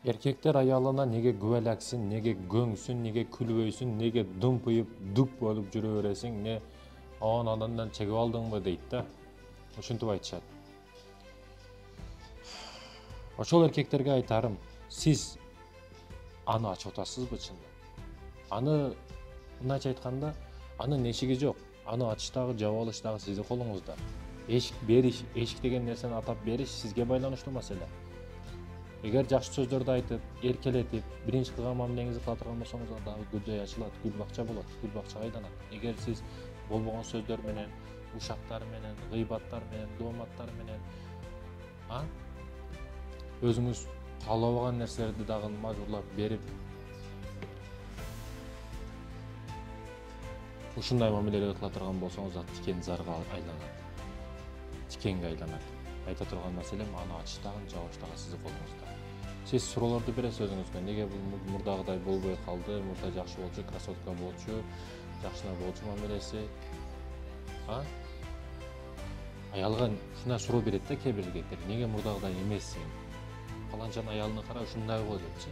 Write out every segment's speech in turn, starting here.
Erkekler ayalına nege güveleksin, nege göngsün, nege külböysün, nege dımpıyıp dup bolup жүрө бересиң, ne oğan alandan çekip aldın mı deyit da. Oşuntup aytышат. Ошол эркектерге айтарым, siz аны ачып атасызбы чында? Аны, мындайча айтканда, анын эшиги жок. Аны ачыштагы, жаап алыштагы сиздин колуңузда. Эшик бериш, эшик деген нерсени атап бериш сизге байланыштуу маселе. Эгер жакшы сөздөрдү айтып, эркелетип, биринчи кылган мамилеңизди кыла турган болсоңуз, анда гүл жай ачылат, гүл бакча болот, гүл бакчага айланат. Эгер сиз болбогон сөздөр менен, ушактар менен, гыйбаттар менен, дооматтар менен, өзүңүз каалабаган нерселерди дагы мажбурлап берип, ушундай мамилелерди кыла турган болсоңуз, тикен зарга айланат. Тикенге айланат. Айта турган маселем аны ачыштагы, жабыштагы сиздин колуңузда. Сиз суроолорду бересиз өзүңүзгө. Неге бул мурдагыдай болбой калды? Мурда жакшы болчу, красотка болчу, жакшына болчу мамилеси. Аялга ушундай суроо берет да кээ бир эркектер. Неге мурдагыдай эмессиң? Фаланчанын аялына кара ушундай болду депчи.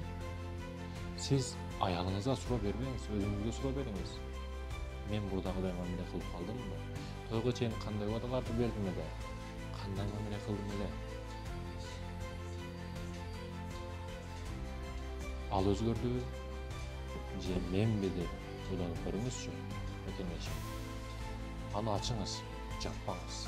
Сиз аялыңызга суроо бербеңиз, өзүңүзгө суроо бериңиз. Мен мурдагыдай мамиле кылып калдымбы? Тойго чейин кандай убадаларды бердим эле? Кандай мамиле кылдым эле? Ал өзгөрдүбү же менби деп ойлонуп көрүңүзчү. Өтүнүчү. Аны ачыңыз, жаппаңыз.